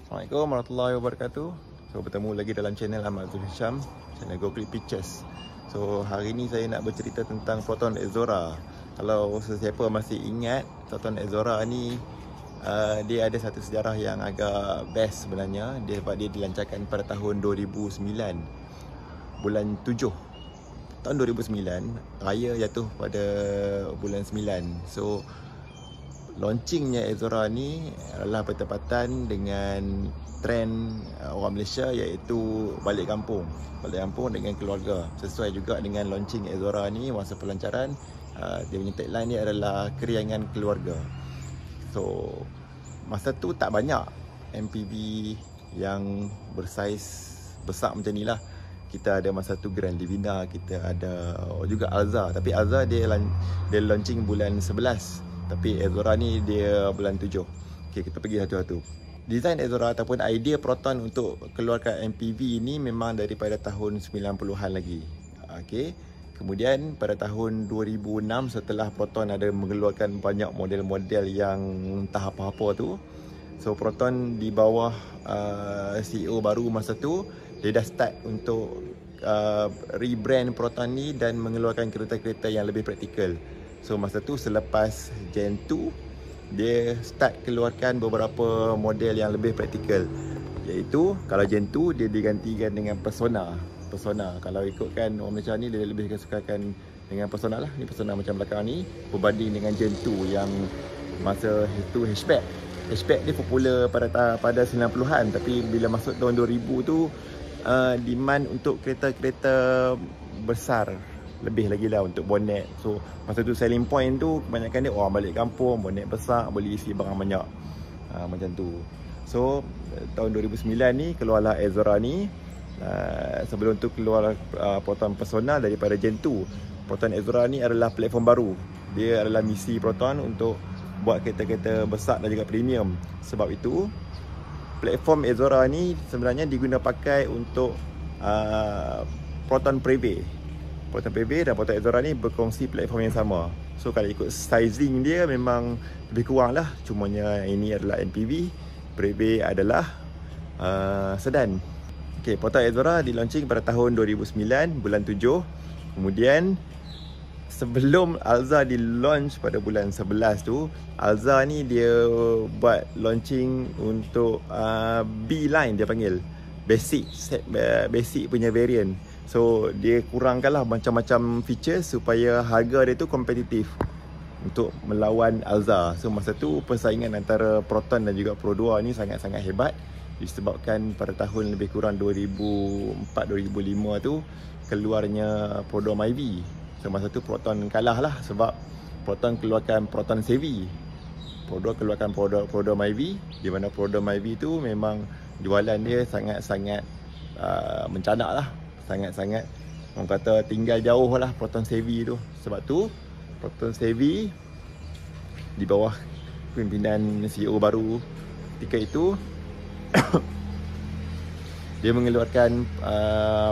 Assalamualaikum warahmatullahi wabarakatuh. So bertemu lagi dalam channel Ahmad Zul Hisham, channel Go Click Pictures. So hari ni saya nak bercerita tentang Proton Exora. Kalau sesiapa masih ingat, Proton Exora ni dia ada satu sejarah yang agak best sebenarnya. Sebab dia dilancarkan pada tahun 2009, bulan 7 tahun 2009. Raya jatuh pada bulan 9. So launchingnya Exora ni adalah bertepatan dengan trend orang Malaysia, iaitu balik kampung dengan keluarga. Sesuai juga dengan launching Exora ni, masa pelancaran dia punya tagline ni adalah keriangan keluarga. So masa tu tak banyak MPV yang bersaiz besar macam ni lah. Kita ada masa tu Grand Livina, kita ada juga Alza. Tapi Alza dia launching bulan 11, tapi Exora ni dia bulan 7. Okay, kita pergi satu-satu. Design Exora ataupun idea Proton untuk keluarkan MPV ni memang daripada tahun 90-an lagi. Okay. Kemudian pada tahun 2006, setelah Proton ada mengeluarkan banyak model-model yang entah apa-apa tu, so Proton di bawah CEO baru masa tu, dia dah start untuk rebrand Proton ni dan mengeluarkan kereta-kereta yang lebih praktikal. So masa tu selepas Gen 2, dia start keluarkan beberapa model yang lebih praktikal. Iaitu kalau Gen 2 dia digantikan dengan Persona. Kalau ikutkan orang Malaysia ni, dia lebih sukakan dengan Persona lah. Ni Persona macam belakang ni, berbanding dengan Gen 2 yang masa itu hatchback. Hatchback dia popular pada 90-an, tapi bila masuk tahun 2000 tu demand untuk kereta-kereta besar lebih lagi lah untuk bonnet. So masa tu selling point tu kebanyakan dia orang balik kampung, bonnet besar, boleh isi barang banyak, macam tu. So tahun 2009 ni keluarlah Exora ni. Sebelum tu keluar Proton Persona daripada Gen 2. Proton Exora ni adalah platform baru. Dia adalah misi Proton untuk buat kereta-kereta besar dan juga premium. Sebab itu platform Exora ni sebenarnya diguna pakai untuk Proton Preve. Proton Preve dan Proton Exora ni berkongsi platform yang sama. So kalau ikut sizing dia memang lebih kurang lah. Cumanya ini adalah MPV, Preve adalah sedan. Okay, Proton Exora di-launching pada tahun 2009, bulan 7. Kemudian sebelum Alza di-launch pada bulan 11 tu, Alza ni dia buat launching untuk B-line, dia panggil basic punya variant. So dia kurangkan lah macam-macam features supaya harga dia tu kompetitif untuk melawan Alza. So masa tu persaingan antara Proton dan juga Pro 2 ni sangat-sangat hebat, disebabkan pada tahun lebih kurang 2004-2005 tu keluarnya Pro 2 Myvi. So masa tu Proton kalah lah, sebab Proton keluarkan Proton Savvy, Pro 2 keluarkan Pro 2 Myvi, di mana Pro 2 Myvi tu memang jualan dia sangat-sangat mencanak lah. Sangat-sangat orang kata tinggal jauh lah Proton Savvy tu. Sebab tu Proton Savvy di bawah pimpinan CEO baru ketika itu dia mengeluarkan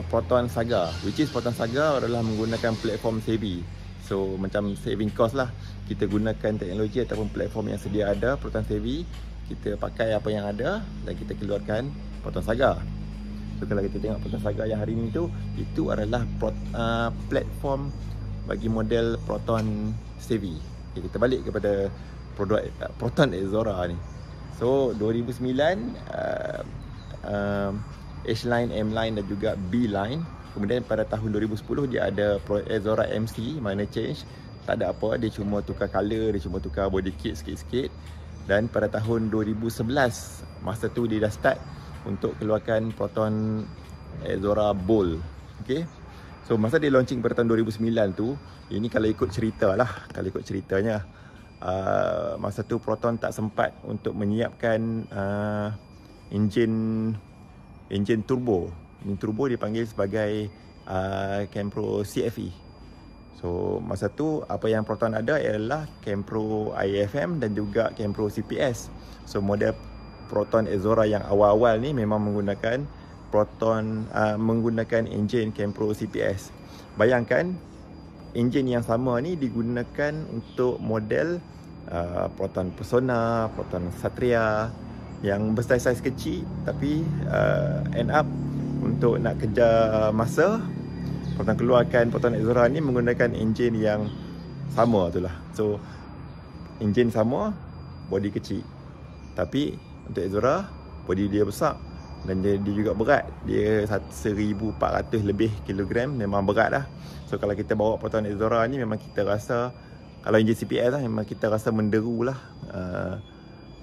Proton Saga, which is Proton Saga adalah menggunakan platform Savvy. So macam saving cost lah. Kita gunakan teknologi ataupun platform yang sedia ada, Proton Savvy, kita pakai apa yang ada dan kita keluarkan Proton Saga. So kalau kita tengok Proton Saga yang hari ni tu, itu adalah platform bagi model Proton Savvy. Okay, kita balik kepada Proton Exora ni. So 2009 H-Line, M-Line dan juga B-Line. Kemudian pada tahun 2010 dia ada Exora MC, minor change. Tak ada apa, dia cuma tukar color, dia cuma tukar body kit sikit-sikit. Dan pada tahun 2011, masa tu dia dah start untuk keluarkan Proton Exora Bold. Okay. So masa dia launching pada tahun 2009 tu, ini kalau ikut cerita lah, kalau ikut ceritanya, masa tu Proton tak sempat untuk menyiapkan enjin turbo. Enjin turbo dipanggil sebagai Campro CFE. So masa tu apa yang Proton ada ialah Campro IFM dan juga Campro CPS. So model Proton Exora yang awal-awal ni memang menggunakan menggunakan enjin Campro CPS. Bayangkan enjin yang sama ni digunakan untuk model Proton Persona, Proton Satria, yang bersaiz kecil, tapi end up untuk nak kejar masa, Proton keluarkan Proton Exora ni menggunakan enjin yang sama tu lah. So enjin sama, body kecil, tapi untuk Exora body dia besar dan dia juga berat. Dia 1400 lebih kilogram, memang berat lah. So kalau kita bawa Proton Exora ni memang kita rasa, kalau enjin CPS lah, memang kita rasa menderu lah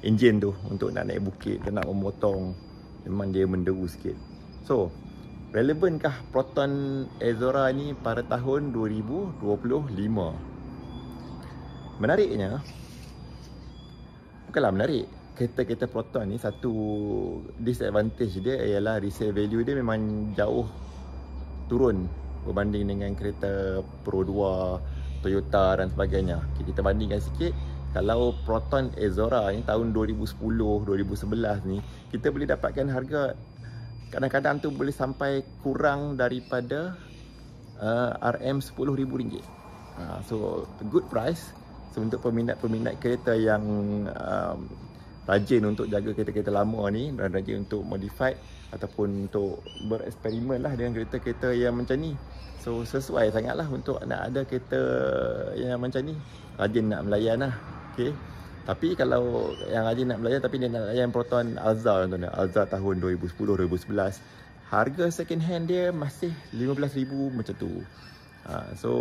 enjin tu untuk nak naik bukit dan nak memotong, memang dia menderu sikit. So relevankah Proton Exora ni pada tahun 2025? Menariknya, bukanlah menarik, kereta-kereta Proton ni satu disadvantage dia ialah resale value dia memang jauh turun berbanding dengan kereta Pro 2, Toyota dan sebagainya. Kita bandingkan sikit, kalau Proton Exora ni tahun 2010, 2011 ni, kita boleh dapatkan harga kadang-kadang tu boleh sampai kurang daripada RM10,000. So good price. So untuk peminat-peminat kereta yang rajin untuk jaga kereta-kereta lama ni, dan rajin untuk modified ataupun untuk bereksperimen lah dengan kereta-kereta yang macam ni, so sesuai sangat lah untuk nak ada kereta yang macam ni. Rajin nak melayan lah. Okay. Tapi kalau yang rajin nak melayan tapi dia nak layan Proton Alza contohnya, Alza tahun 2010-2011, harga second hand dia masih 15,000 macam tu. So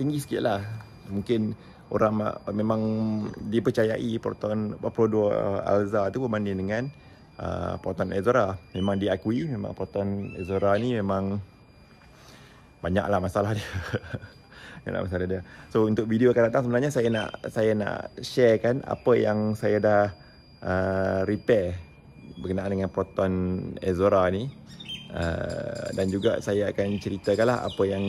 tinggi sikit lah. Mungkin orang memang dipercayai Proton Pro 2 Alza tu berbanding dengan Proton Exora. Memang diakui, memang Proton Exora ni memang banyaklah masalah dia. Masalah dia. So untuk video akan datang sebenarnya saya nak sharekan apa yang saya dah repair berkenaan dengan Proton Exora ni, dan juga saya akan ceritakanlah apa yang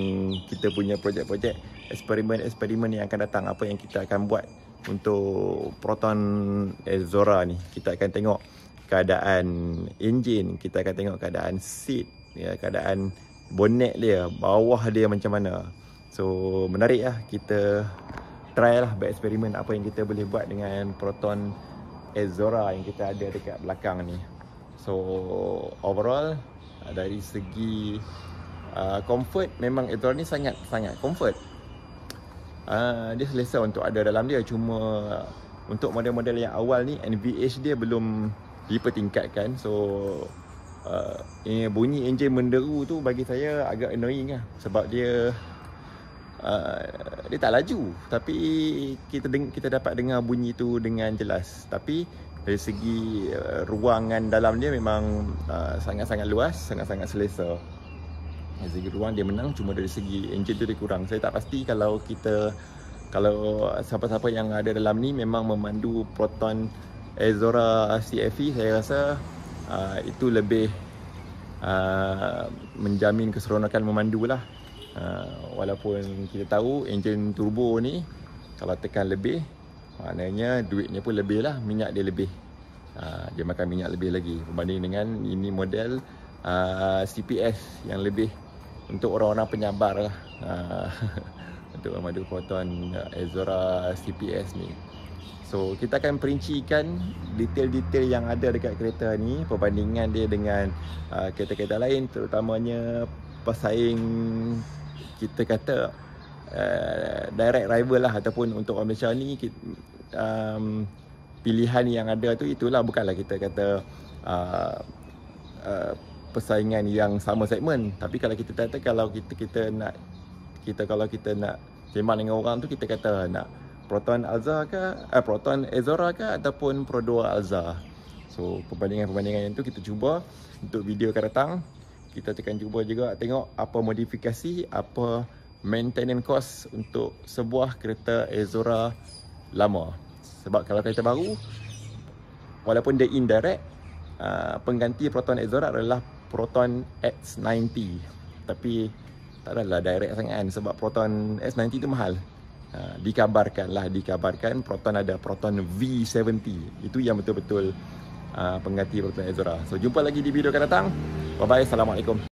kita punya projek-projek, eksperimen yang akan datang, apa yang kita akan buat untuk Proton Exora ni. Kita akan tengok keadaan enjin, kita akan tengok keadaan seat, ya, keadaan bonnet dia, bawah dia macam mana. So menarik lah, kita try lah bereksperimen apa yang kita boleh buat dengan Proton Exora yang kita ada dekat belakang ni. So overall dari segi comfort, memang Exora ni sangat comfort. Dia selesa untuk ada dalam dia. Cuma untuk model-model yang awal ni, NVH dia belum dipertingkatkan. So bunyi enjin menderu tu bagi saya agak annoying lah. Sebab dia tak laju, tapi kita dapat dengar bunyi tu dengan jelas. Tapi dari segi ruangan dalam dia memang sangat-sangat luas, sangat-sangat selesa. Dari segi ruang dia menang, cuma dari segi enjin tu dia kurang. Saya tak pasti kalau siapa-siapa yang ada dalam ni memang memandu Proton Exora CFE, saya rasa itu lebih menjamin keseronokan memandu lah. Walaupun kita tahu enjin turbo ni kalau tekan lebih, maknanya duitnya pun lebih lah, minyak dia lebih, dia makan minyak lebih lagi berbanding dengan ini model CPS yang lebih untuk orang-orang penyabar lah. Untuk memandu Proton Exora CPS ni. So kita akan perincikan detail-detail yang ada dekat kereta ni, perbandingan dia dengan kereta-kereta lain, terutamanya pesaing, kita kata direct rival lah, ataupun untuk orang Malaysia ni pilihan yang ada tu, itulah bukanlah kita kata persaingan yang sama segmen. Tapi kalau kita kata kalau kita nak sembang dengan orang tu, kita kata nak Proton Alza ke, Proton Exora ke, ataupun Pro 2 Alza. So perbandingan-perbandingan yang tu kita cuba untuk video akan datang. Kita akan cuba juga tengok apa modifikasi, apa maintenance cost untuk sebuah kereta Exora lama. Sebab kalau kereta baru, walaupun dia indirect, pengganti Proton Exora adalah Proton X90. Tapi tak adalah direct sangat kan, sebab Proton X90 tu mahal. Dikabarkan Proton ada Proton V70. Itu yang betul-betul pengganti Proton Exora. So jumpa lagi di video akan datang. Bye bye, assalamualaikum.